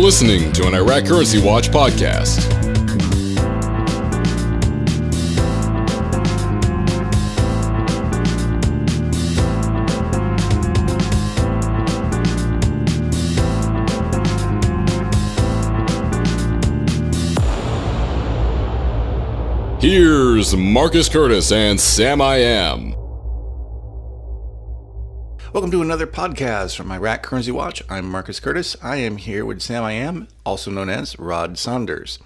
listening to an Iraq Currency Watch podcast. Here's Marcus Curtis and Sam I Am. Welcome to another podcast from Iraq Currency Watch. I'm Marcus Curtis. I am here with Sam I Am, also known as Rod Saunders.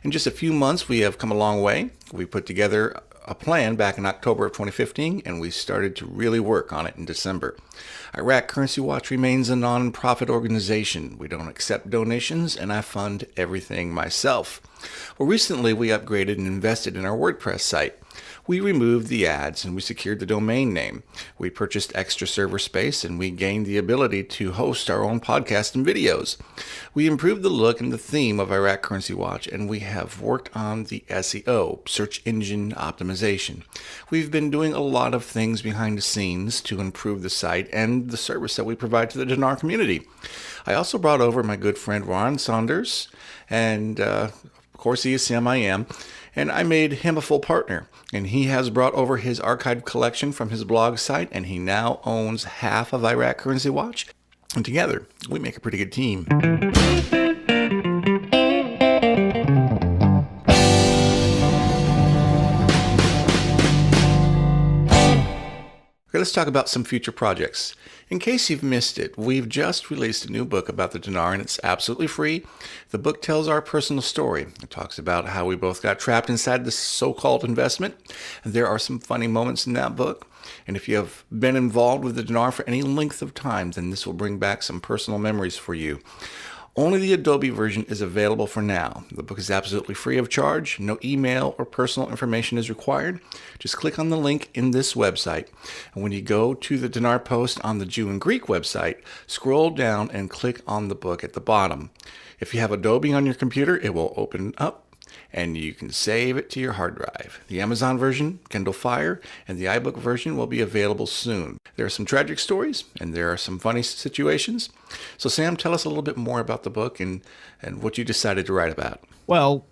In just a few months, we have come a long way. We put together a plan back in October of 2015, and we started to really work on it in December. Iraq Currency Watch remains a non-profit organization. We don't accept donations, and I fund everything myself. Well, recently we upgraded and invested in our WordPress site. We removed the ads and we secured the domain name. We purchased extra server space and we gained the ability to host our own podcast and videos. We improved the look and the theme of Iraq Currency Watch, and we have worked on the SEO, search engine optimization. We've been doing a lot of things behind the scenes to improve the site and the service that we provide to the Dinar community. I also brought over my good friend Rod Saunders, and of course he is Sam I Am, and I made him a full partner. And he has brought over his archived collection from his blog site, and he now owns half of Iraq Currency Watch. And together, we make a pretty good team. Okay, let's talk about some future projects. In case you've missed it, we've just released a new book about the dinar, and it's absolutely free. The book tells our personal story. It talks about how we both got trapped inside this so-called investment. And there are some funny moments in that book. And if you have been involved with the dinar for any length of time, then this will bring back some personal memories for you. Only the Adobe version is available for now. The book is absolutely free of charge. No email or personal information is required. Just click on the link in this website. And when you go to the Dinar post on the Jew and Greek website, scroll down and click on the book at the bottom. If you have Adobe on your computer, it will open up and you can save it to your hard drive. The Amazon version, Kindle Fire, and the iBook version will be available soon. There are some tragic stories and there are some funny situations. So Sam, tell us a little bit more about the book and what you decided to write about. Well,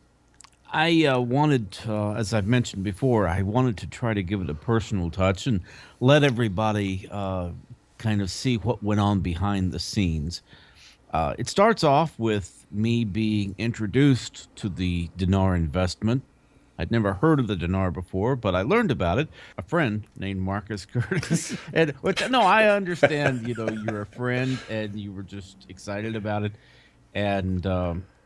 I wanted, as I've mentioned before, I wanted to try to give it a personal touch and let everybody kind of see what went on behind the scenes. It starts off with me being introduced to the dinar investment. I'd never heard of the dinar before, but I learned about it. A friend named Marcus Curtis, I understand, you're a friend and you were just excited about it, and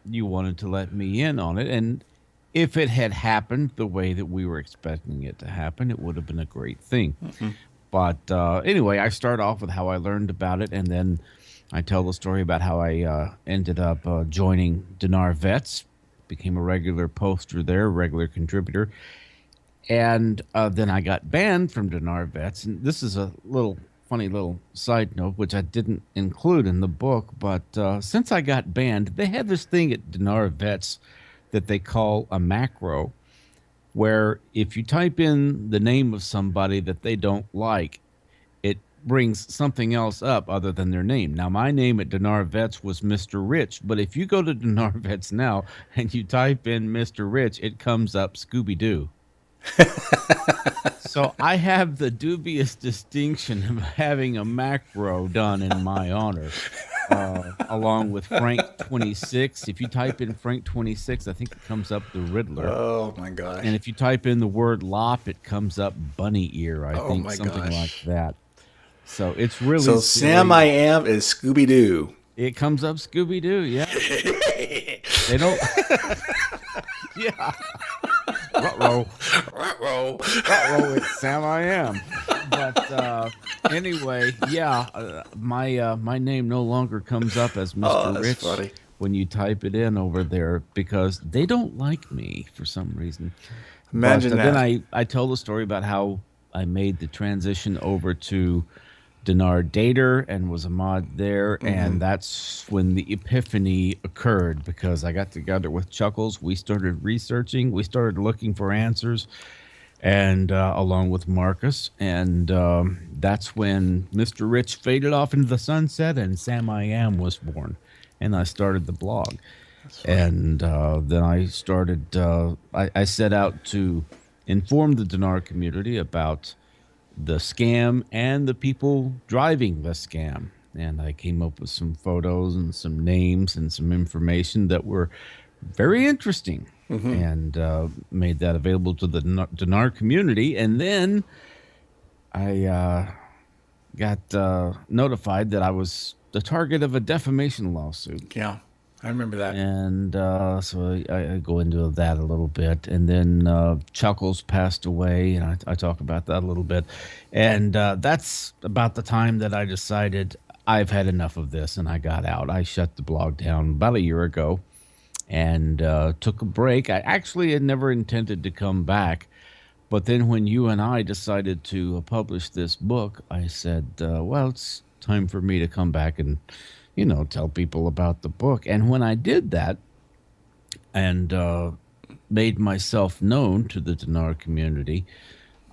you wanted to let me in on it. And if it had happened the way that we were expecting it to happen, it would have been a great thing. Mm-hmm. But anyway, I start off with how I learned about it, and then I tell the story about how I ended up joining Dinar Vets, became a regular poster there, regular contributor, and then I got banned from Dinar Vets. And this is a funny little side note, which I didn't include in the book, but since I got banned, they have this thing at Dinar Vets that they call a macro, where if you type in the name of somebody that they don't like, it brings something else up other than their name. Now, my name at Dinar Vets was Mr. Rich, but if you go to Dinar Vets now and you type in Mr. Rich, it comes up Scooby-Doo. So I have the dubious distinction of having a macro done in my honor, along with Frank 26. If you type in Frank 26, I think it comes up the Riddler. Oh my gosh! And if you type in the word Lop, it comes up Bunny Ear. I think something like that. So it's really so silly. Sam I Am is Scooby-Doo. It comes up Scooby-Doo. Yeah. They don't. Yeah. Ruh-roh, it's Sam I Am. But anyway, yeah, my name no longer comes up as Mr. Rich funny. When you type it in over there, because they don't like me for some reason. Imagine that. Then I tell the story about how I made the transition over to Dinar Dater and was a mod there, mm-hmm. and that's when the epiphany occurred, because I got together with Chuckles. We started researching, we started looking for answers, and along with Marcus, and that's when Mr. Rich faded off into the sunset and Sam I Am was born. and I started the blog. And then I started, I set out to inform the Dinar community about the scam and the people driving the scam. And I came up with some photos and some names and some information that were very interesting, and made that available to the Dinar community. And then I got notified that I was the target of a defamation lawsuit. Yeah, I remember that. And so I go into that a little bit. And then Chuckles passed away, and I talk about that a little bit. And that's about the time that I decided I've had enough of this, and I got out. I shut the blog down about a year ago and took a break. I actually had never intended to come back. But then when you and I decided to publish this book, I said, well, it's time for me to come back and tell people about the book. And when I did that and made myself known to the Dinar community,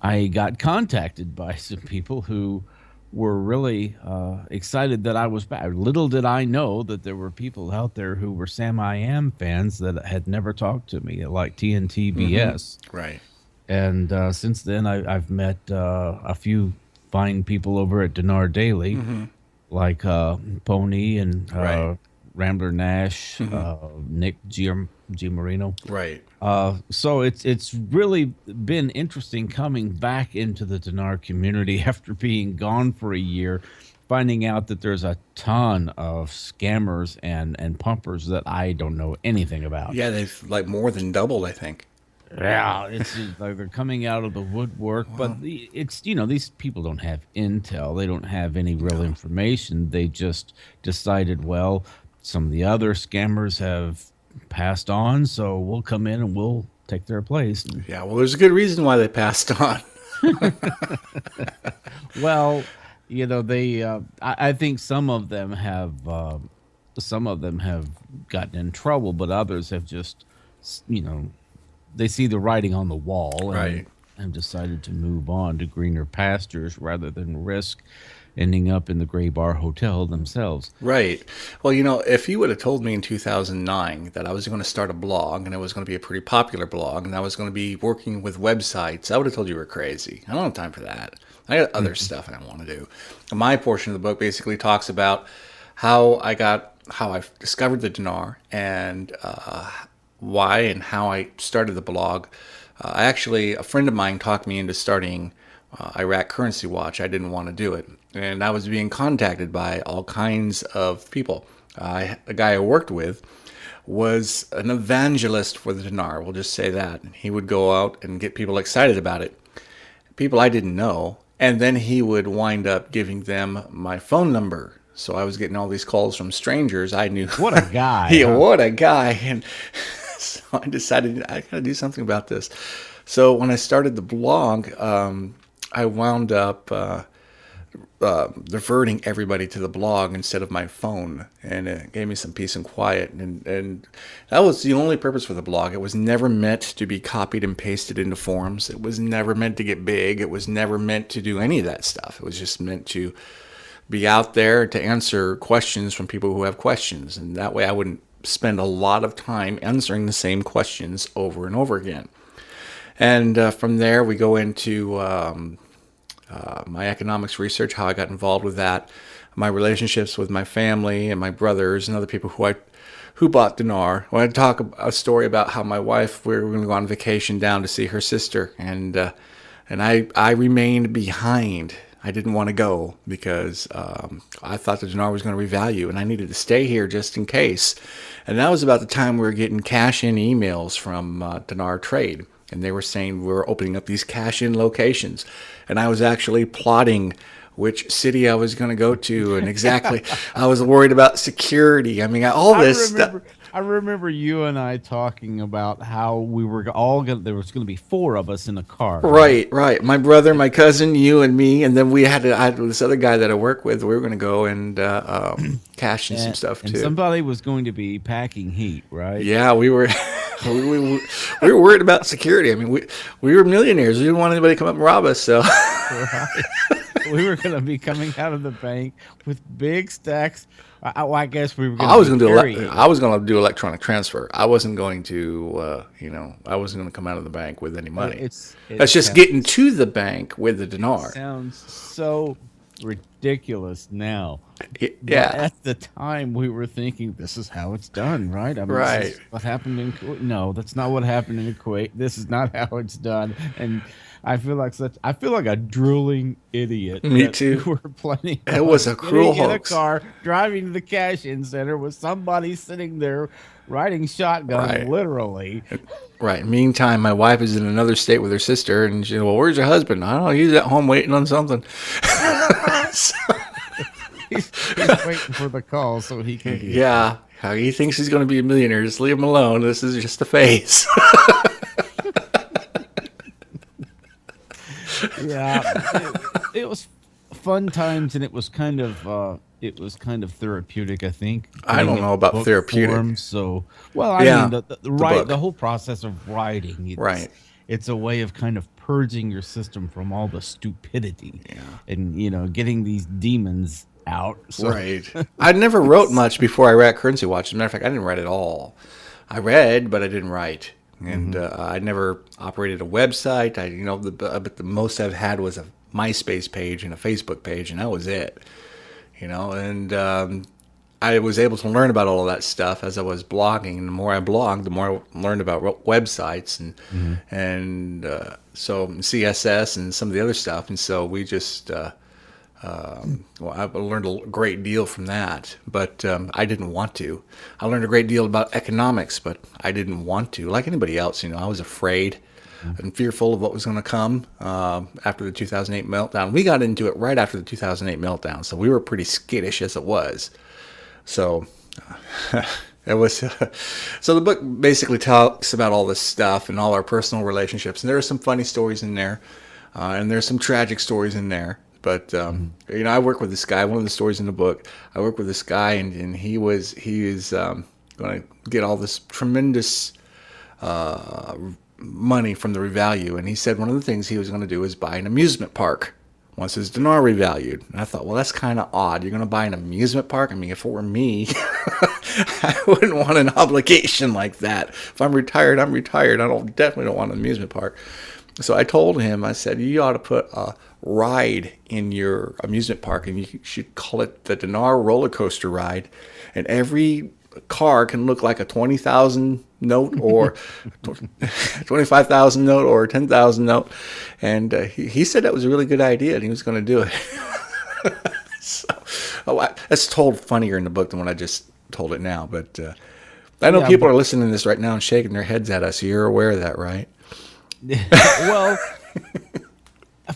I got contacted by some people who were really excited that I was back. Little did I know that there were people out there who were Sam I Am fans that had never talked to me, like TNTBS. Right. And since then, I've met a few fine people over at Dinar Daily, like Pony and Right. Rambler Nash, Nick G. Marino. Right. So it's really been interesting coming back into the Dinar community after being gone for a year, finding out that there's a ton of scammers and pumpers that I don't know anything about. Yeah, they've like more than doubled, I think. Yeah, it's like they're coming out of the woodwork, but it's these people don't have intel. They don't have any real information. They just decided, well, some of the other scammers have passed on, so we'll come in and we'll take their place. Yeah, well, there's a good reason why they passed on. Well, they I think some of them have gotten in trouble, but others have just they see the writing on the wall and Right. have decided to move on to greener pastures rather than risk ending up in the Gray Bar Hotel themselves. Right. Well, if you would have told me in 2009 that I was going to start a blog and it was going to be a pretty popular blog and I was going to be working with websites, I would have told you were crazy. I don't have time for that. I got other stuff I want to do. My portion of the book basically talks about how I discovered the Dinar and why and how I started the blog. A friend of mine talked me into starting Iraq Currency Watch. I didn't want to do it. And I was being contacted by all kinds of people. The guy I worked with was an evangelist for the Dinar, we'll just say that. He would go out and get people excited about it, people I didn't know, and then he would wind up giving them my phone number. So I was getting all these calls from strangers I knew. What a guy. Yeah, huh? what a guy. And so I decided I got to do something about this. So when I started the blog, I wound up diverting everybody to the blog instead of my phone, and it gave me some peace and quiet. And that was the only purpose for the blog. It was never meant to be copied and pasted into forums. It was never meant to get big. It was never meant to do any of that stuff. It was just meant to be out there to answer questions from people who have questions, and that way I wouldn't spend a lot of time answering the same questions over and over again. And from there we go into my economics research, how I got involved with that, my relationships with my family and my brothers and other people who bought Dinar. I want to talk a story about how my wife, we were going to go on vacation down to see her sister, and I remained behind. I didn't want to go because I thought the Dinar was going to revalue, and I needed to stay here just in case. And that was about the time we were getting cash-in emails from Dinar Trade, and they were saying we were opening up these cash-in locations. And I was actually plotting which city I was going to go to, and exactly, I was worried about security. I mean, all this stuff. I remember you and I talking about how we were all going. There was going to be 4 of us in a car. Right. My brother, my cousin, you, and me, and then I had this other guy that I work with. We were going to go and cash in some stuff and too. somebody was going to be packing heat, right? Yeah, we were. we were worried about security. I mean, we were millionaires. We didn't want anybody to come up and rob us. So. Right. we were going to be coming out of the bank with big stacks. I guess we were going I was to going to carrying. I was going to do electronic transfer. I wasn't going to, I wasn't going to come out of the bank with any money. It That's just sounds, getting to the bank with the dinar. sounds so ridiculous now. But Yeah, at the time, we were thinking this is how it's done, right? I mean, right. This is what happened in Kuwait. No, that's not what happened in Kuwait. This is not how it's done. And I feel like a drooling idiot. Me that too. We were planning. It was a cruel getting in a hoax. car, driving to the cash-in center with somebody sitting there riding shotgun, Right. literally. Right. Meantime, my wife is in another state with her sister, and she, well, where's your husband? I don't know. He's at home waiting on something. He's waiting for the call so he can. Yeah. He thinks he's going to be a millionaire. Just leave him alone. This is just a phase. Yeah, it was fun times, and it was kind of therapeutic. I think. I don't putting know it about book therapeutic. form, so, well, I Yeah, mean, book. the whole process of writing. Right. It's a way of kind of purging your system from all the stupidity, and getting these demons out. So, Right. I never wrote much before I read Currency Watch. As a matter of fact, I didn't write at all. I read, but I didn't write. And I never operated a website. But the most I've had was a MySpace page and a Facebook page, and that was it. And I was able to learn about all of that stuff as I was blogging. And the more I blogged, the more I learned about websites and so CSS and some of the other stuff. And so we just I learned a great deal from that, but I didn't want to. I learned a great deal about economics, but I didn't want to. Like anybody else, I was afraid and fearful of what was going to come after the 2008 meltdown. We got into it right after the 2008 meltdown, so we were pretty skittish as it was. So it was. So the book basically talks about all this stuff and all our personal relationships, and there are some funny stories in there, and there's some tragic stories in there. But I work with this guy. One of the stories in the book, I work with this guy, and he is going to get all this tremendous money from the revalue. And he said one of the things he was going to do is buy an amusement park once his dinar revalued. And I thought, well, that's kind of odd. You're going to buy an amusement park? I mean, if it were me, I wouldn't want an obligation like that. If I'm retired, I'm retired. I definitely don't want an amusement park. So I told him, I said, you ought to put a ride in your amusement park, and you should call it the Dinar roller coaster ride. And every car can look like a 20,000 note or 25,000 note or 10,000 note. And he said that was a really good idea, and he was going to do it. That's told funnier in the book than when I just told it now. But I know people are listening to this right now and shaking their heads at us. You're aware of that, right? Well,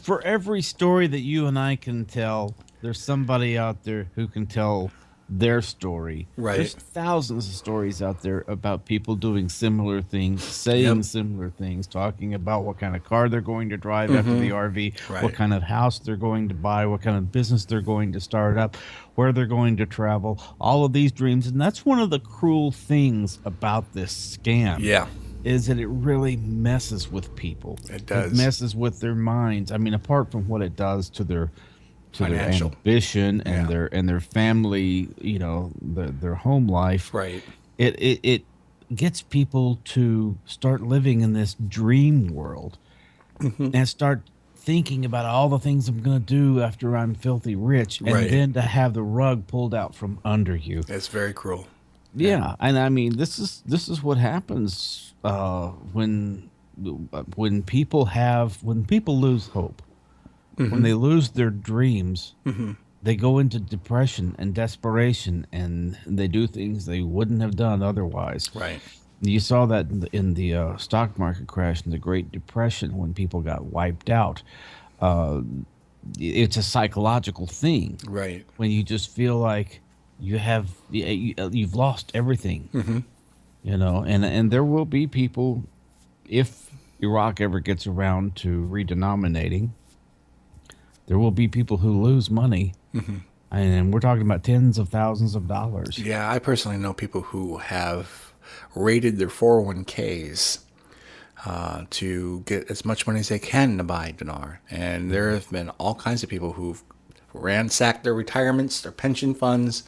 for every story that you and I can tell, there's somebody out there who can tell their story. Right. There's thousands of stories out there about people doing similar things, saying similar things, talking about what kind of car they're going to drive after the RV, what kind of house they're going to buy, what kind of business they're going to start up, where they're going to travel, all of these dreams. And that's one of the cruel things about this scam. Yeah. Is that it really messes with people. It does. It messes with their minds. I mean, apart from what it does to their Financial. ambition and their family, their home life. Right. It gets people to start living in this dream world and start thinking about all the things I'm going to do after I'm filthy rich, and then to have the rug pulled out from under you. It's very cruel. Yeah, and I mean, this is what happens when people lose hope, when they lose their dreams, they go into depression and desperation, and they do things they wouldn't have done otherwise. Right. You saw that in the stock market crash in the Great Depression when people got wiped out. It's a psychological thing, Right. when you just feel like you've lost everything, and there will be people, if Iraq ever gets around to redenominating, there will be people who lose money, and we're talking about tens of thousands of dollars. Yeah, I personally know people who have raided their 401ks to get as much money as they can to buy Dinar. And there have been all kinds of people who've ransacked their retirements, their pension funds,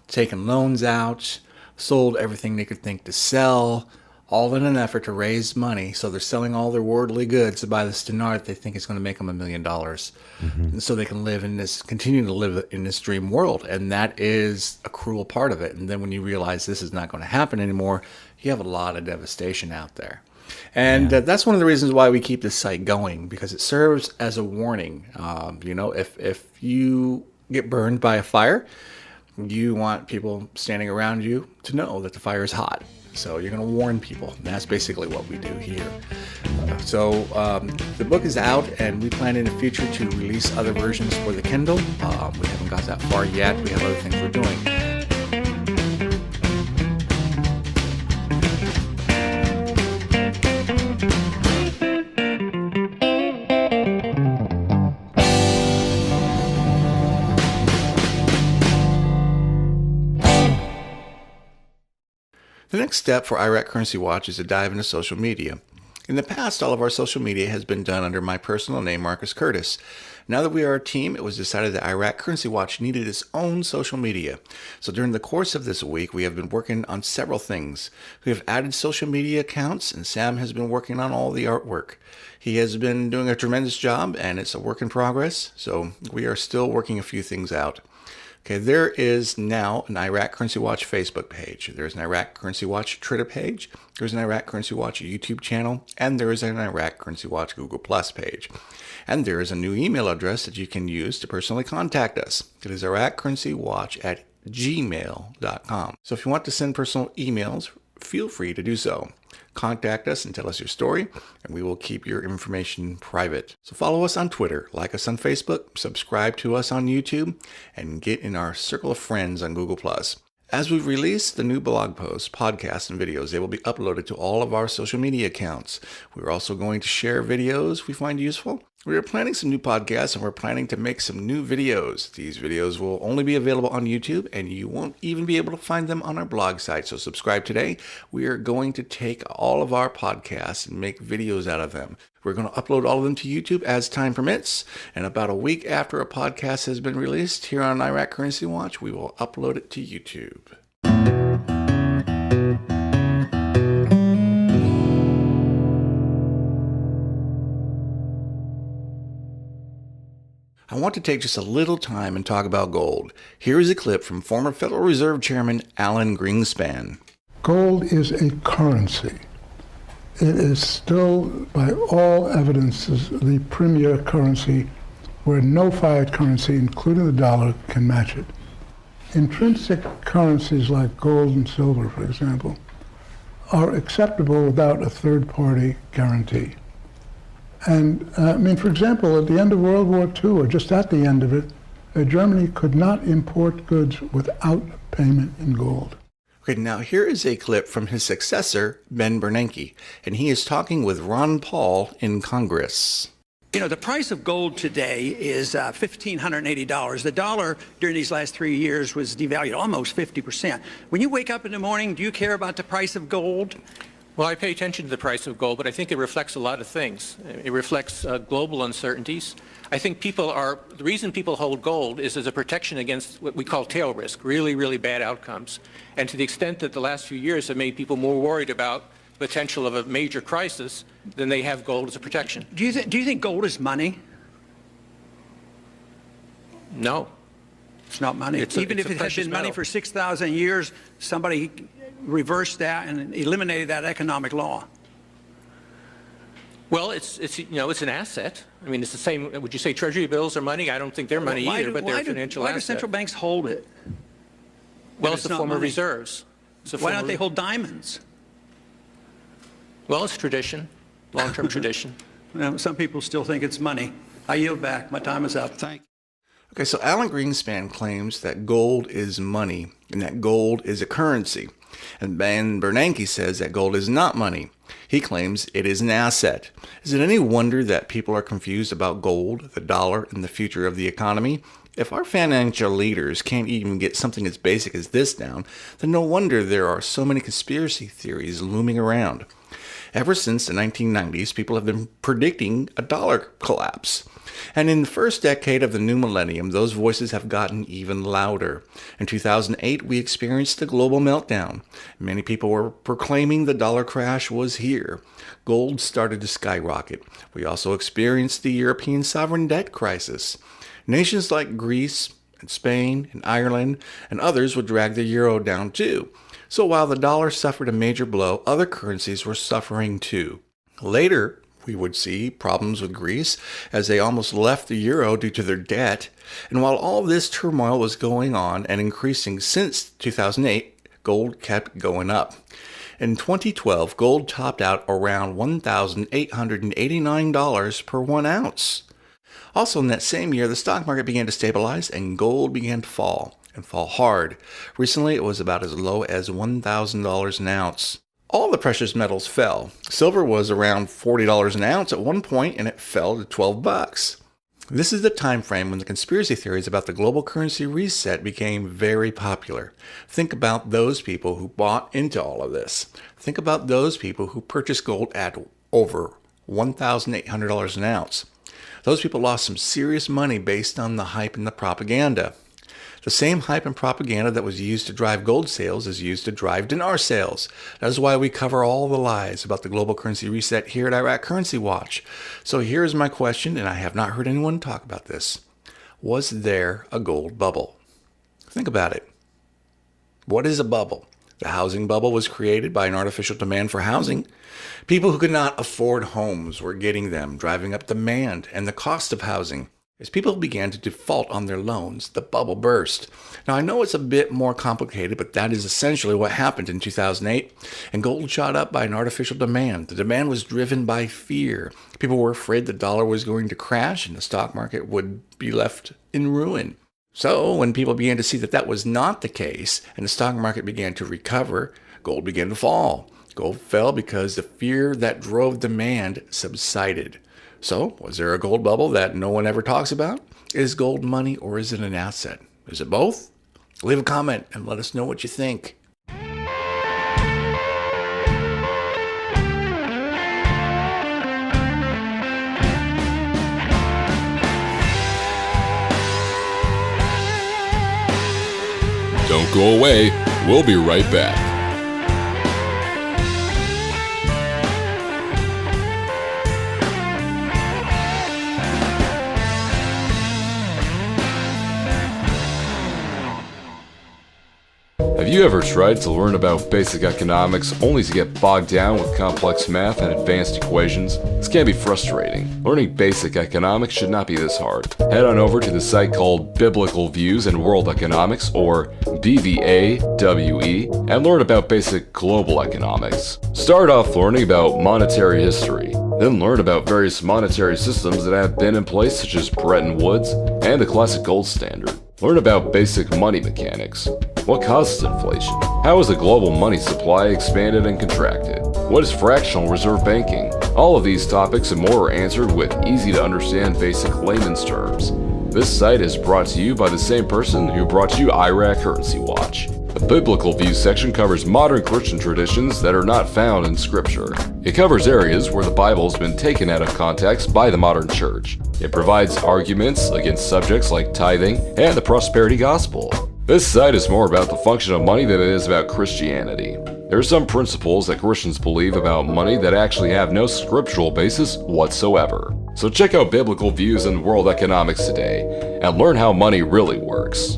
taken loans out, sold everything they could think to sell, all in an effort to raise money. So they're selling all their worldly goods to buy this Dinar that they think is going to make them $1 million. And so they can continue to live in this dream world. And that is a cruel part of it. And then when you realize this is not going to happen anymore, you have a lot of devastation out there. And that's one of the reasons why we keep this site going, because it serves as a warning. If you get burned by a fire, you want people standing around you to know that the fire is hot. So you're going to warn people. And that's basically what we do here. The book is out, and we plan in the future to release other versions for the Kindle. We haven't got that far yet. We have other things we're doing. The next step for Iraq Currency Watch is to dive into social media. In the past, all of our social media has been done under my personal name, Marcus Curtis. Now that we are a team, it was decided that Iraq Currency Watch needed its own social media. So during the course of this week, we have been working on several things. We have added social media accounts, and Sam has been working on all the artwork. He has been doing a tremendous job, and it's a work in progress, so we are still working a few things out. Okay, there is now an Iraq Currency Watch Facebook page. There's an Iraq Currency Watch Twitter page. There's an Iraq Currency Watch YouTube channel. And there is an Iraq Currency Watch Google Plus page. And there is a new email address that you can use to personally contact us. It is iraqcurrencywatch@gmail.com. So if you want to send personal emails, feel free to do so. Contact us and tell us your story, and we will keep your information private. So follow us on Twitter, like us on Facebook, subscribe to us on YouTube, and get in our circle of friends on Google+. As we release the new blog posts, podcasts, and videos, they will be uploaded to all of our social media accounts. We're also going to share videos we find useful. We are planning some new podcasts, and we're planning to make some new videos. These videos will only be available on YouTube, and you won't even be able to find them on our blog site. So subscribe today. We are going to take all of our podcasts and make videos out of them. We're going to upload all of them to YouTube as time permits. And about a week after a podcast has been released here on Iraq Currency Watch, we will upload it to YouTube. I want to take just a little time and talk about gold. Here is a clip from former Federal Reserve Chairman Alan Greenspan. Gold is a currency. It is still, by all evidences, the premier currency where no fiat currency, including the dollar, can match it. Intrinsic currencies like gold and silver, for example, are acceptable without a third-party guarantee. And, for example, at the end of World War II, or just at the end of it, Germany could not import goods without payment in gold. Okay, now here is a clip from his successor, Ben Bernanke, and he is talking with Ron Paul in Congress. You know, the price of gold today is $1,580. The dollar during these last 3 years was devalued almost 50%. When you wake up in the morning, do you care about the price of gold? Well, I pay attention to the price of gold, but I think it reflects a lot of things. It reflects global uncertainties. I think the reason people hold gold is as a protection against what we call tail risk, really, really bad outcomes. And to the extent that the last few years have made people more worried about the potential of a major crisis, then they have gold as a protection. Do you think gold is money? No. It's not money. Even if it had been money for 6,000 years, somebody reversed that and eliminated that economic law. Well, it's an asset. I mean, it's the same. Would you say Treasury bills are money? I don't think they're money either, but they're a financial asset. Why do central banks hold it? Well, it's a form of reserves. Why don't they hold diamonds? Well, it's tradition, long-term tradition. Well, some people still think it's money. I yield back. My time is up. Okay, so Alan Greenspan claims that gold is money and that gold is a currency. And Ben Bernanke says that gold is not money. He claims it is an asset. Is it any wonder that people are confused about gold, the dollar, and the future of the economy? If our financial leaders can't even get something as basic as this down, then no wonder there are so many conspiracy theories looming around. Ever since the 1990s, people have been predicting a dollar collapse. And in the first decade of the new millennium, those voices have gotten even louder. In 2008, we experienced the global meltdown. Many people were proclaiming the dollar crash was here. Gold started to skyrocket. We also experienced the European sovereign debt crisis. Nations like Greece and Spain and Ireland and others would drag the euro down too. So while the dollar suffered a major blow, other currencies were suffering too. Later, we would see problems with Greece as they almost left the euro due to their debt. And while all this turmoil was going on and increasing since 2008, gold kept going up. In 2012, gold topped out around $1,889 per 1 ounce. Also in that same year, the stock market began to stabilize and gold began to fall, and fall hard. Recently, it was about as low as $1,000 an ounce. All the precious metals fell. Silver was around $40 an ounce at one point, and it fell to $12. This is the time frame when the conspiracy theories about the global currency reset became very popular. Think about those people who bought into all of this. Think about those people who purchased gold at over $1,800 an ounce. Those people lost some serious money based on the hype and the propaganda. The same hype and propaganda that was used to drive gold sales is used to drive dinar sales. That is why we cover all the lies about the global currency reset here at Iraq Currency Watch. So here's my question, and I have not heard anyone talk about this. Was there a gold bubble? Think about it. What is a bubble? The housing bubble was created by an artificial demand for housing. People who could not afford homes were getting them, driving up demand and the cost of housing. As people began to default on their loans, the bubble burst. Now, I know it's a bit more complicated, but that is essentially what happened in 2008. And gold shot up by an artificial demand. The demand was driven by fear. People were afraid the dollar was going to crash and the stock market would be left in ruin. So when people began to see that that was not the case and the stock market began to recover, gold began to fall. Gold fell because the fear that drove demand subsided. So, was there a gold bubble that no one ever talks about? Is gold money or is it an asset? Is it both? Leave a comment and let us know what you think. Don't go away. We'll be right back. Have you ever tried to learn about basic economics only to get bogged down with complex math and advanced equations? This can be frustrating. Learning basic economics should not be this hard. Head on over to the site called Biblical Views in World Economics, or BVAWE, and learn about basic global economics. Start off learning about monetary history. Then learn about various monetary systems that have been in place, such as Bretton Woods and the classic gold standard. Learn about basic money mechanics. What causes inflation? How is the global money supply expanded and contracted? What is fractional reserve banking? All of these topics and more are answered with easy to understand basic layman's terms. This site is brought to you by the same person who brought you Iraq Currency Watch. The Biblical Views section covers modern Christian traditions that are not found in Scripture. It covers areas where the Bible has been taken out of context by the modern church. It provides arguments against subjects like tithing and the prosperity gospel. This site is more about the function of money than it is about Christianity. There are some principles that Christians believe about money that actually have no scriptural basis whatsoever. So check out Biblical Views in World Economics today and learn how money really works.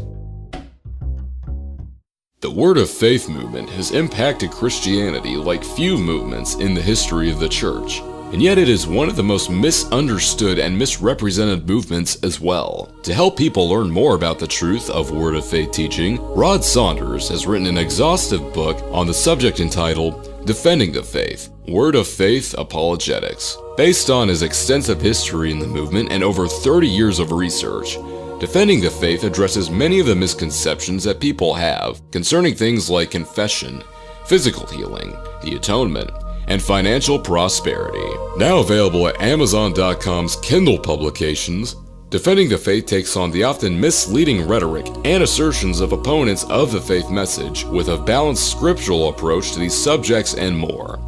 The Word of Faith movement has impacted Christianity like few movements in the history of the church, and yet it is one of the most misunderstood and misrepresented movements as well. To help people learn more about the truth of Word of Faith teaching, Rod Saunders has written an exhaustive book on the subject entitled Defending the Faith, Word of Faith Apologetics. Based on his extensive history in the movement and over 30 years of research, Defending the Faith addresses many of the misconceptions that people have concerning things like confession, physical healing, the atonement, and financial prosperity. Now available at Amazon.com's Kindle publications, Defending the Faith takes on the often misleading rhetoric and assertions of opponents of the faith message with a balanced scriptural approach to these subjects and more.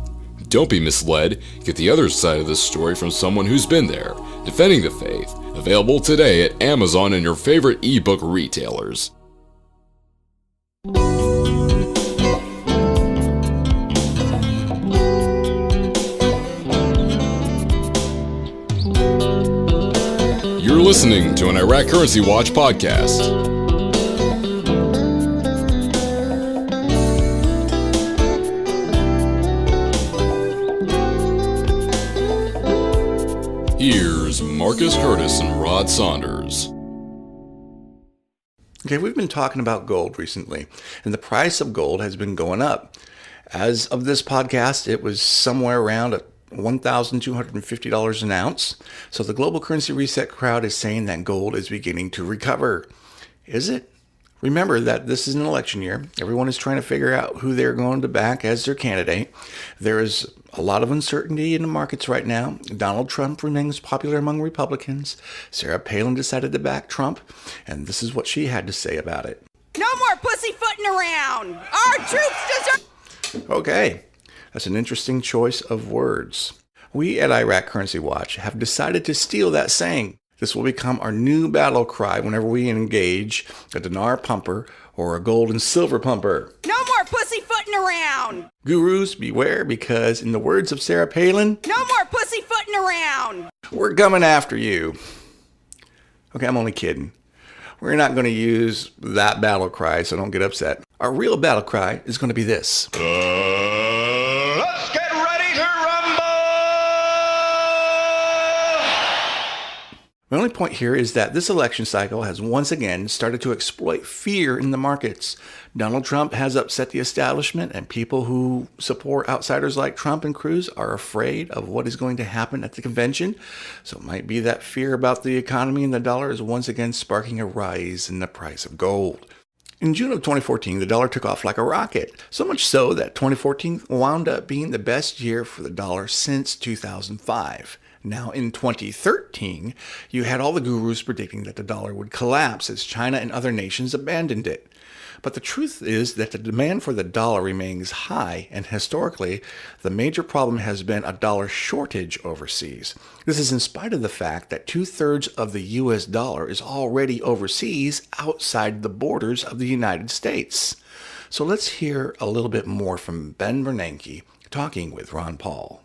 Don't be misled. Get the other side of this story from someone who's been there, defending the faith. Available today at Amazon and your favorite ebook retailers. You're listening to an Iraq Currency Watch podcast. Here's Marcus Curtis and Rod Saunders. Okay, we've been talking about gold recently, and the price of gold has been going up. As of this podcast, it was somewhere around $1,250 an ounce. So the global currency reset crowd is saying that gold is beginning to recover. Is it? Remember that this is an election year. Everyone is trying to figure out who they're going to back as their candidate. There is a lot of uncertainty in the markets right now. Donald Trump remains popular among Republicans. Sarah Palin decided to back Trump, and this is what she had to say about it. No more pussyfooting around. Our troops deserve... Okay, that's an interesting choice of words. We at Iraq Currency Watch have decided to steal that saying. This will become our new battle cry whenever we engage a dinar pumper or a gold and silver pumper. No more pussyfooting around. Gurus, beware, because in the words of Sarah Palin, No more pussyfooting around. we're coming after you. Okay, I'm only kidding. We're not going to use that battle cry, so don't get upset. Our real battle cry is going to be this. Let's get ready to rumble! My only point here is that this election cycle has once again started to exploit fear in the markets. Donald Trump has upset the establishment, and people who support outsiders like Trump and Cruz are afraid of what is going to happen at the convention. So it might be that fear about the economy and the dollar is once again sparking a rise in the price of gold. In June of 2014, the dollar took off like a rocket, so much so that 2014 wound up being the best year for the dollar since 2005. Now, in 2013, you had all the gurus predicting that the dollar would collapse as China and other nations abandoned it. But the truth is that the demand for the dollar remains high, and historically, the major problem has been a dollar shortage overseas. This is in spite of the fact that 2/3 of the US dollar is already overseas outside the borders of the United States. So let's hear a little bit more from Ben Bernanke talking with Ron Paul.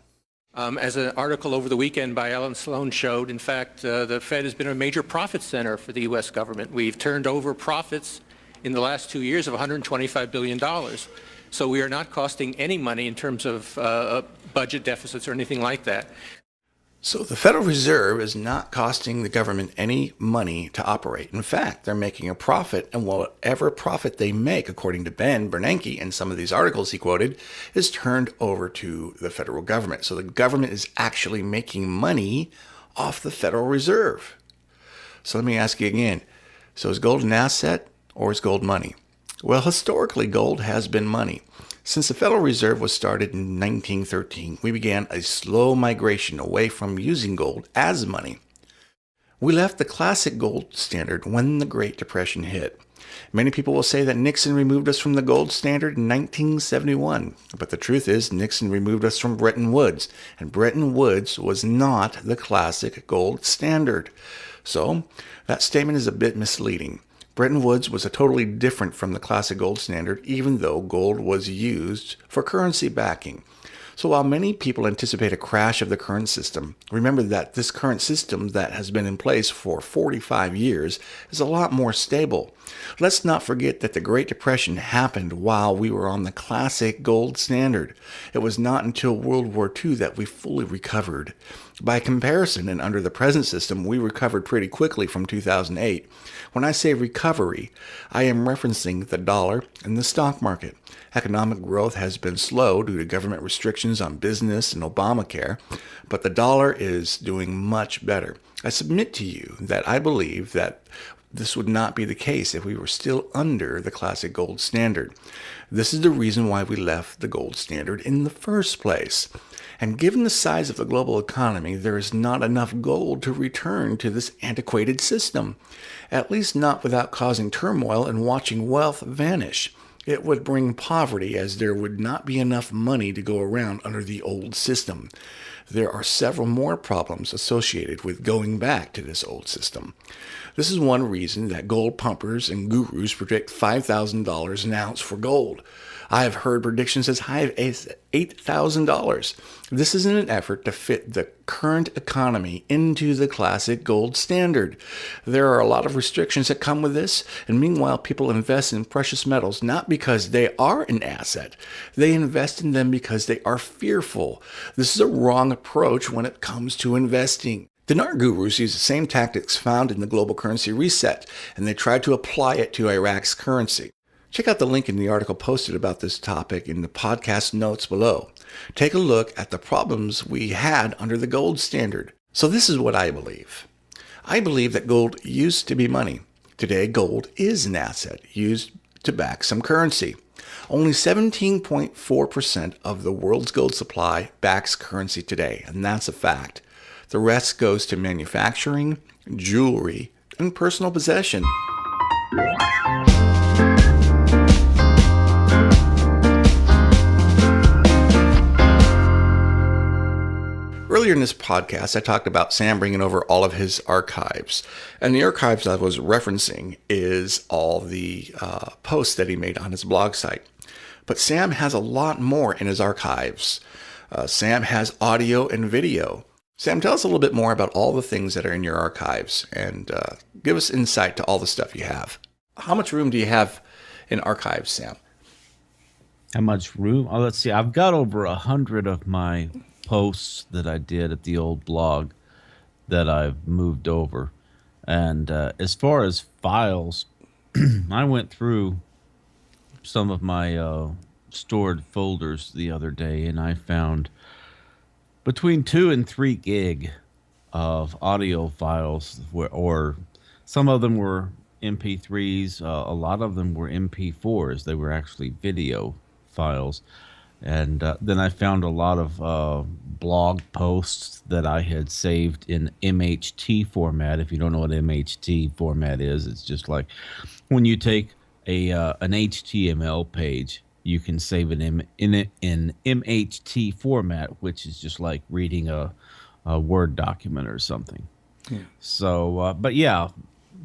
As an article over the weekend by Alan Sloan showed, in fact, the Fed has been a major profit center for the U.S. government. We've turned over profits in the last 2 years of $125 billion. So we are not costing any money in terms of budget deficits or anything like that. So the Federal Reserve is not costing the government any money to operate. In fact, they're making a profit, and whatever profit they make, according to Ben Bernanke and some of these articles he quoted, is turned over to the federal government. So the government is actually making money off the Federal Reserve. So let me ask you again. So is gold an asset or is gold money? Well, historically, gold has been money. Since the Federal Reserve was started in 1913, we began a slow migration away from using gold as money. We left the classic gold standard when the Great Depression hit. Many people will say that Nixon removed us from the gold standard in 1971, but the truth is Nixon removed us from Bretton Woods, and Bretton Woods was not the classic gold standard. So that statement is a bit misleading. Bretton Woods was totally different from the classic gold standard, even though gold was used for currency backing. So while many people anticipate a crash of the current system, remember that this current system that has been in place for 45 years is a lot more stable. Let's not forget that the Great Depression happened while we were on the classic gold standard. It was not until World War II that we fully recovered. By comparison, and under the present system, we recovered pretty quickly from 2008. When I say recovery, I am referencing the dollar and the stock market. Economic growth has been slow due to government restrictions on business and Obamacare, but the dollar is doing much better. I submit to you that I believe that this would not be the case if we were still under the classic gold standard. This is the reason why we left the gold standard in the first place. And given the size of the global economy, there is not enough gold to return to this antiquated system, at least not without causing turmoil and watching wealth vanish. It would bring poverty, as there would not be enough money to go around under the old system. There are several more problems associated with going back to this old system. This is one reason that gold pumpers and gurus predict $5,000 an ounce for gold. I have heard predictions as high as $8,000. This is in an effort to fit the current economy into the classic gold standard. There are a lot of restrictions that come with this, and meanwhile people invest in precious metals not because they are an asset. They invest in them because they are fearful. This is a wrong approach when it comes to investing. Dinar gurus use the same tactics found in the global currency reset, and they try to apply it to Iraq's currency. Check out the link in the article posted about this topic in the podcast notes below. Take a look at the problems we had under the gold standard. So this is what I believe. I believe that gold used to be money. Today, gold is an asset used to back some currency. Only 17.4% of the world's gold supply backs currency today, and that's a fact. The rest goes to manufacturing, jewelry, and personal possession. Earlier in this podcast, I talked about Sam bringing over all of his archives. And the archives I was referencing is all the posts that he made on his blog site. But Sam has a lot more in his archives. Sam has audio and video. Sam, tell us a little bit more about all the things that are in your archives and give us insight to all the stuff you have. How much room do you have in archives, Sam? How much room? Oh, let's see. I've got over 100 of my posts that I did at the old blog that I've moved over. And as far as files, I went through some of my stored folders the other day, and I found between 2 and 3 gig of audio files, or some of them were MP3s, a lot of them were MP4s. They were actually video files. And then I found a lot of blog posts that I had saved in MHT format. If you don't know what MHT format is, it's just like when you take an HTML page, you can save it in MHT format, which is just like reading a Word document or something. Yeah. So, but yeah,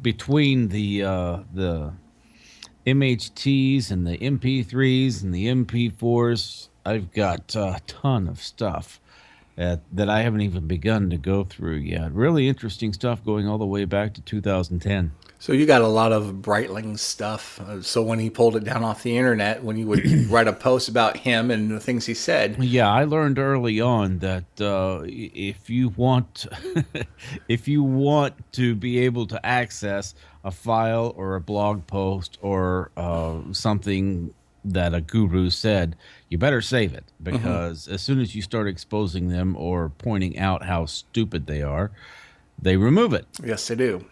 between the MHTs and the MP3s and the MP4s, I've got a ton of stuff that I haven't even begun to go through yet. Really interesting stuff going all the way back to 2010. So you got a lot of Breitling stuff. So when he pulled it down off the internet, when you would write a post about him and the things he said. Yeah, I learned early on that if you want if you want to be able to access a file or a blog post or something that a guru said, you better save it, because as soon as you start exposing them or pointing out how stupid they are, they remove it. Yes, they do.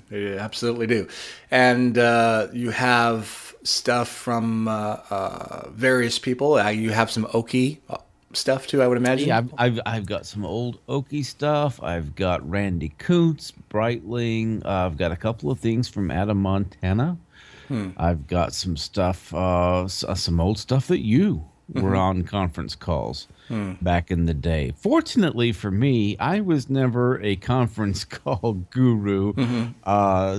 They absolutely do. And you have stuff from various people. You have some Okie stuff too, I would imagine. Yeah, I've got some old Okie stuff. I've got Randy Kuntz, Breitling. I've got a couple of things from Adam Montana. I've got some stuff, some old stuff that you were on conference calls back in the day. Fortunately for me, I was never a conference call guru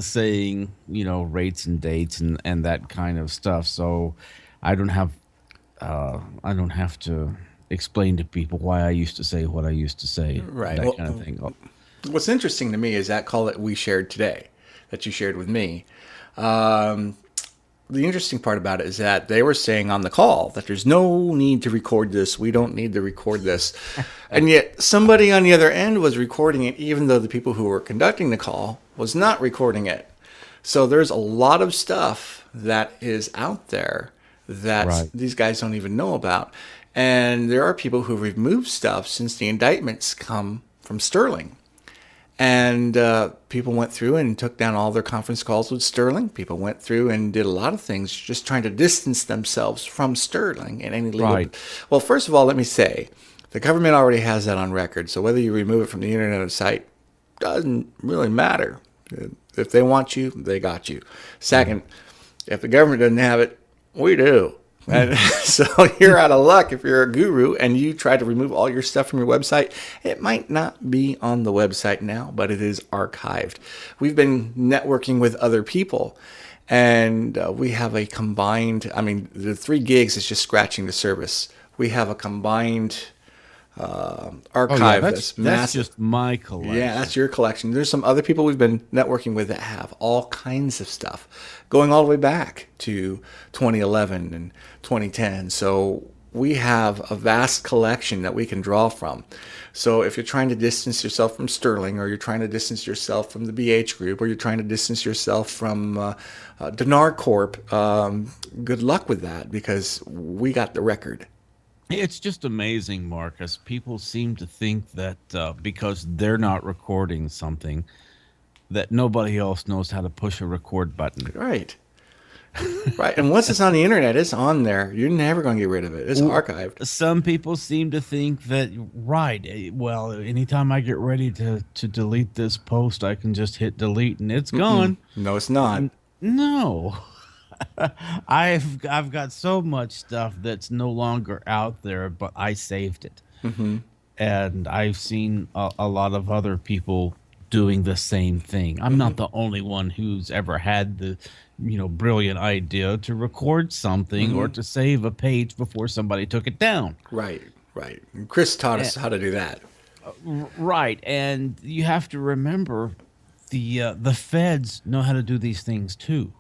saying, rates and dates and that kind of stuff. So I don't have to explain to people why I used to say what I used to say. Right. That kind of thing. What's interesting to me is that call that we shared today, that you shared with me. The interesting part about it is that they were saying on the call that there's no need to record this. We don't need to record this. And yet somebody on the other end was recording it, even though the people who were conducting the call was not recording it. So there's a lot of stuff that is out there that these guys don't even know about. And there are people who removed stuff since the indictments come from Sterling. And people went through and took down all their conference calls with Sterling. People went through and did a lot of things just trying to distance themselves from Sterling and any legal. Right. Well, first of all, let me say, the government already has that on record. So whether you remove it from the internet or site doesn't really matter. If they want you, they got you. Second, if the government doesn't have it, We do. And so you're out of luck if you're a guru and you try to remove all your stuff from your website. It might not be on the website now, but it is archived. We've been networking with other people, and we have a combined, I mean, the 3 gigs is just scratching the surface. We have a combined archive that's massive. That's just my collection. Yeah, that's your collection. There's some other people we've been networking with that have all kinds of stuff going all the way back to 2011 and 2010. So we have a vast collection that we can draw from. So if you're trying to distance yourself from Sterling, or you're trying to distance yourself from the BH Group, or you're trying to distance yourself from Dinar Corp, good luck with that, because we got the record. It's just amazing, Marcus. People seem to think that because they're not recording something, that nobody else knows how to push a record button. Right. Right. And once it's on the internet, it's on there. You're never going to get rid of it. It's archived. Some people seem to think that, well, anytime I get ready to delete this post, I can just hit delete and it's gone. No, it's not. No. I've got so much stuff that's no longer out there, but I saved it. And I've seen a lot of other people doing the same thing. I'm not the only one who's ever had the brilliant idea to record something or to save a page before somebody took it down. Right. And Chris taught us how to do that. Right. And you have to remember the feds know how to do these things too.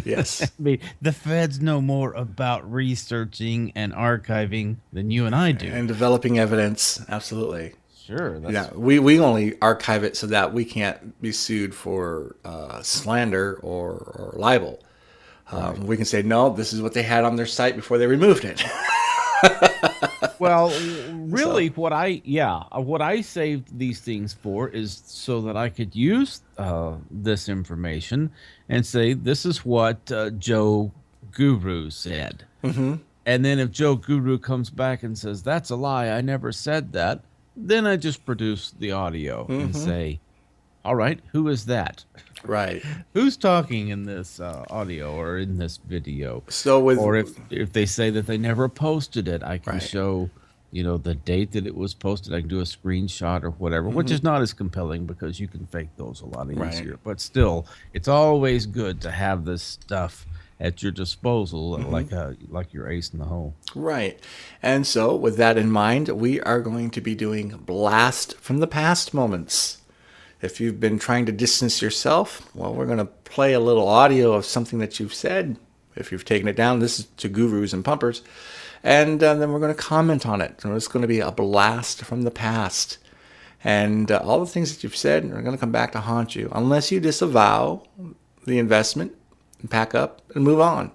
Yes. I mean, the feds know more about researching and archiving than you and I do. And developing evidence. Absolutely. Sure. Yeah, we only archive it so that we can't be sued for slander or libel. We can say, no, this is what they had on their site before they removed it. Well, really, what I saved these things for is so that I could use this information and say, this is what Joe Guru said. And then if Joe Guru comes back and says, that's a lie, I never said that, then I just produce the audio and say, all right, who is that? Right. Who's talking in this audio or in this video? So or if they say that they never posted it, I can show, the date that it was posted. I can do a screenshot or whatever, which is not as compelling because you can fake those a lot easier. But still, it's always good to have this stuff at your disposal, like your ace in the hole. Right. And so with that in mind, we are going to be doing blast from the past moments. If you've been trying to distance yourself, well, we're going to play a little audio of something that you've said. If you've taken it down, this is to gurus and pumpers. And then we're going to comment on it. So it's going to be a blast from the past. And all the things that you've said are going to come back to haunt you unless you disavow the investment and pack up and move on.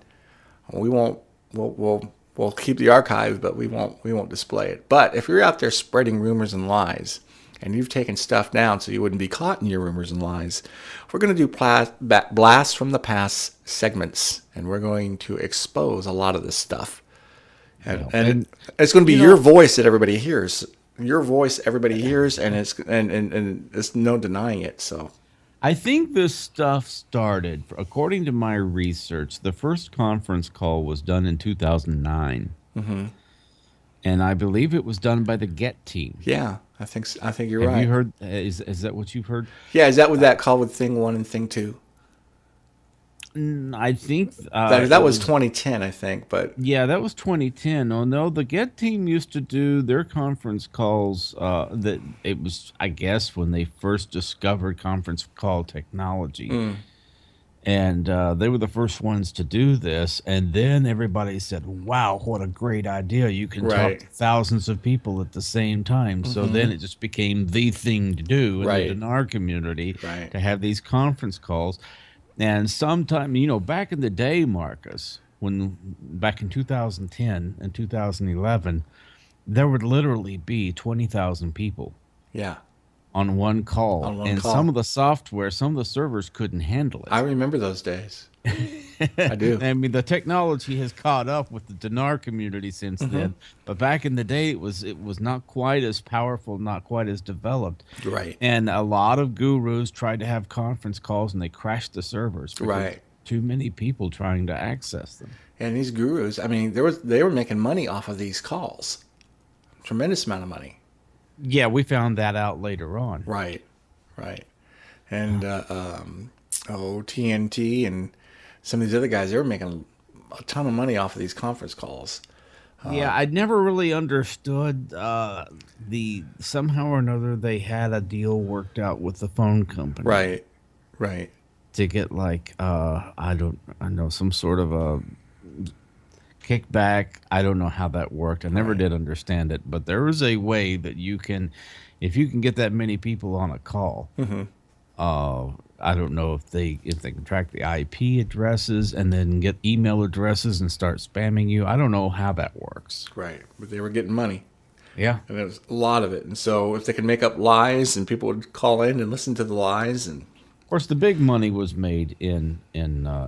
We won't. We'll keep the archive, but we won't display it. But if you're out there spreading rumors and lies, and you've taken stuff down so you wouldn't be caught in your rumors and lies, we're going to do blast from the past segments, and we're going to expose a lot of this stuff. And it's going to be your voice that everybody hears. Your voice everybody hears, and it's no denying it. So I think this stuff started, according to my research, the first conference call was done in 2009. And I believe it was done by the Get team. Yeah, I think you're right. Have you heard? Is that what you've heard? Yeah, is that what that call with Thing 1 and Thing 2? I think that was 2010, I think. But yeah, that was 2010. Oh no, the Get team used to do their conference calls. That it was, I guess, when they first discovered conference call technology. And they were the first ones to do this. And then everybody said, wow, what a great idea. You can talk to thousands of people at the same time. So then it just became the thing to do in our community to have these conference calls. And sometime, back in the day, Marcus, back in 2010 and 2011, there would literally be 20,000 people. Yeah. On one call. Some of the software, some of the servers couldn't handle it. I remember those days. I do. I mean, the technology has caught up with the Dinar community since then. But back in the day, it was not quite as powerful, not quite as developed. Right. And a lot of gurus tried to have conference calls, and they crashed the servers. too many people trying to access them. And these gurus, I mean, they were making money off of these calls, tremendous amount of money. Yeah, we found that out later on. Right, right. And TNT and some of these other guys, they were making a ton of money off of these conference calls. Yeah, I never really understood the somehow or another they had a deal worked out with the phone company. Right, right. To get like I know some sort of a kickback. I don't know how that worked. I never did understand it, but there is a way that you can, if you can get that many people on a call. I don't know if they can track the IP addresses and then get email addresses and start spamming you. I don't know how that works. Right, but they were getting money. Yeah, and there was a lot of it. And so if they could make up lies, and people would call in and listen to the lies, and of course the big money was made in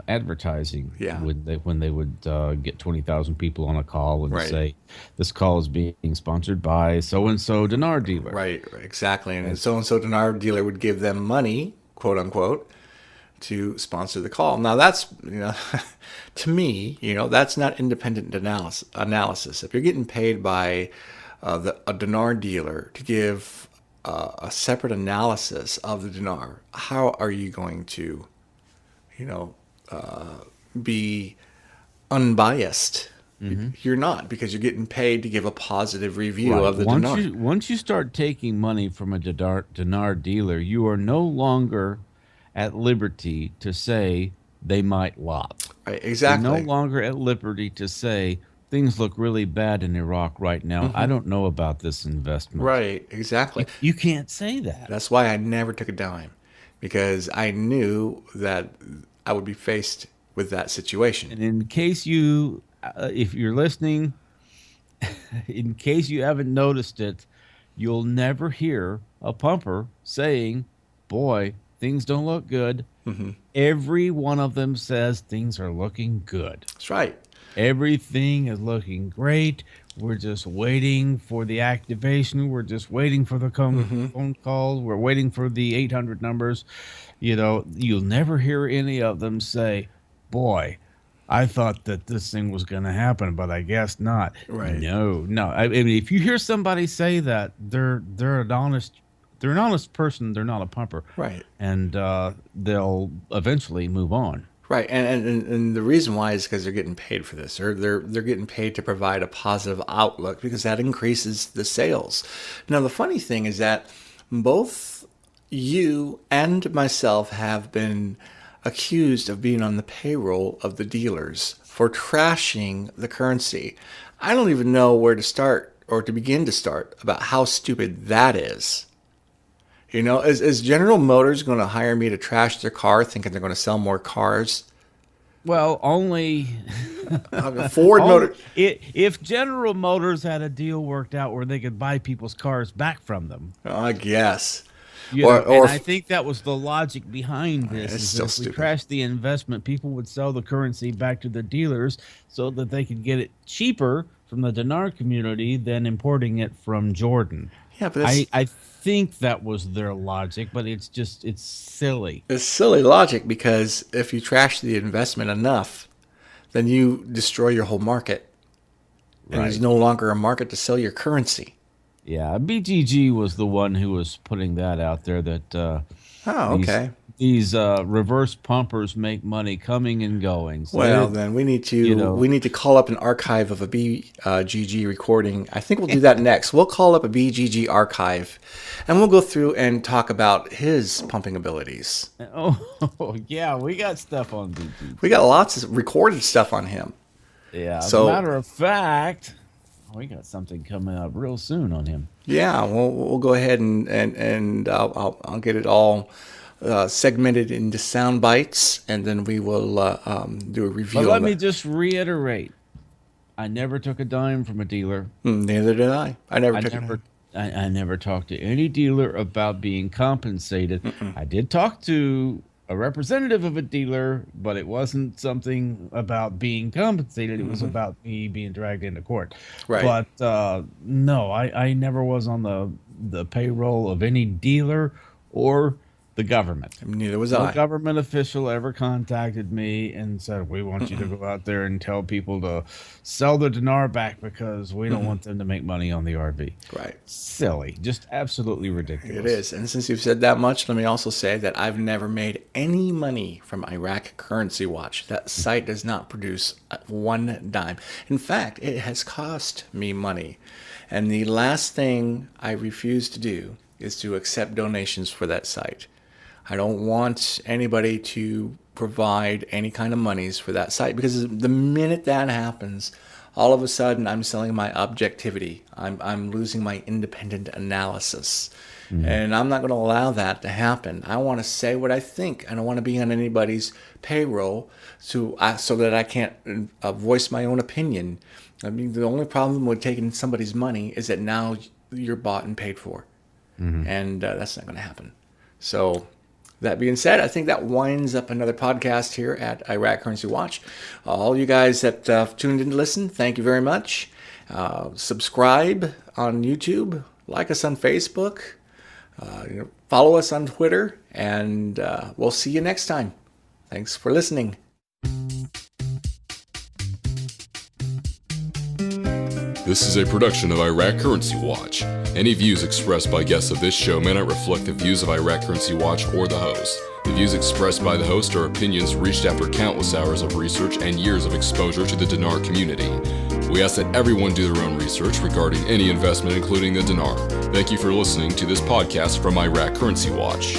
advertising. Yeah. when they would get 20,000 people on a call and Right. say this call is being sponsored by so and so Dinar dealer. right, exactly. And so Dinar dealer would give them money, quote unquote, to sponsor the call. Now that's, to me, that's not independent analysis. If you're getting paid by a Dinar dealer to give a separate analysis of the Dinar, how are you going to, be unbiased? You're not, because you're getting paid to give a positive review Right. of the Dinar. Once you start taking money from a Dinar dealer, you are no longer at liberty to say they might lie. Right, You're exactly. no longer at liberty to say things look really bad in Iraq right now. I don't know about this investment. Right, exactly. You can't say that. That's why I never took a dime, because I knew that I would be faced with that situation. And in case you, if you're listening, in case you haven't noticed it, you'll never hear a pumper saying, boy, things don't look good. Every one of them says things are looking good. That's right. Everything is looking great. We're just waiting for the activation. We're just waiting for the phone calls. We're waiting for the 800 numbers. You'll never hear any of them say, boy, I thought that this thing was going to happen, but I guess not. Right. No. I mean, if you hear somebody say that, they're an honest person. They're not a pumper. Right. And they'll eventually move on. Right, and the reason why is because they're getting paid for this, or they're getting paid to provide a positive outlook, because that increases the sales. Now, the funny thing is that both you and myself have been accused of being on the payroll of the dealers for trashing the currency. I don't even know where to start or to begin to start about how stupid that is. Is General Motors going to hire me to trash their car, thinking they're going to sell more cars? Well, only Ford Motor. If General Motors had a deal worked out where they could buy people's cars back from them. I guess. And I think that was the logic behind this. It's Is still if we stupid. trashed the investment, people would sell the currency back to the dealers so that they could get it cheaper from the Dinar community than importing it from Jordan. Yeah, but I think that was their logic, but it's silly. it's silly logic, because if you trash the investment enough, then you destroy your whole market. And there's Right. no longer a market to sell your currency. Yeah, BGG was the one who was putting that out there, that Oh, okay. these reverse pumpers make money coming and going. So Well, then we need to call up an archive of a BGG recording. I think we'll do that next. We'll call up a BGG archive, and we'll go through and talk about his pumping abilities. oh yeah, we got stuff on BGG. We got lots of recorded stuff on him. Yeah, So- as a matter of fact, we got something coming up real soon on him. Yeah, we'll go ahead and I'll get it all segmented into sound bites, and then we will do a review. But let on me that. just reiterate, I never took a dime from a dealer. Neither did I. I never took it. I never talked to any dealer about being compensated. I did talk to a representative of a dealer, but it wasn't something about being compensated. It was about me being dragged into court. Right. But no, I never was on the payroll of any dealer or the government. Neither was No I. government official ever contacted me and said, we want you to go out there and tell people to sell the dinar back because we don't want them to make money on the RV. Right. Silly. Just absolutely ridiculous. It is. And since you've said that much, let me also say that I've never made any money from Iraq Currency Watch. That site does not produce one dime. In fact, it has cost me money. And the last thing I refuse to do is to accept donations for that site. I don't want anybody to provide any kind of monies for that site, because the minute that happens, all of a sudden I'm selling my objectivity. I'm losing my independent analysis. And I'm not going to allow that to happen. I want to say what I think. I don't want to be on anybody's payroll so that I can't voice my own opinion. I mean, the only problem with taking somebody's money is that now you're bought and paid for. And that's not going to happen. So that being said, I think that winds up another podcast here at Iraq Currency Watch. All you guys that tuned in to listen, thank you very much. Subscribe on YouTube. Like us on Facebook. Follow us on Twitter. And we'll see you next time. Thanks for listening. This is a production of Iraq Currency Watch. Any views expressed by guests of this show may not reflect the views of Iraq Currency Watch or the host. The views expressed by the host are opinions reached after countless hours of research and years of exposure to the dinar community. We ask that everyone do their own research regarding any investment, including the dinar. Thank you for listening to this podcast from Iraq Currency Watch.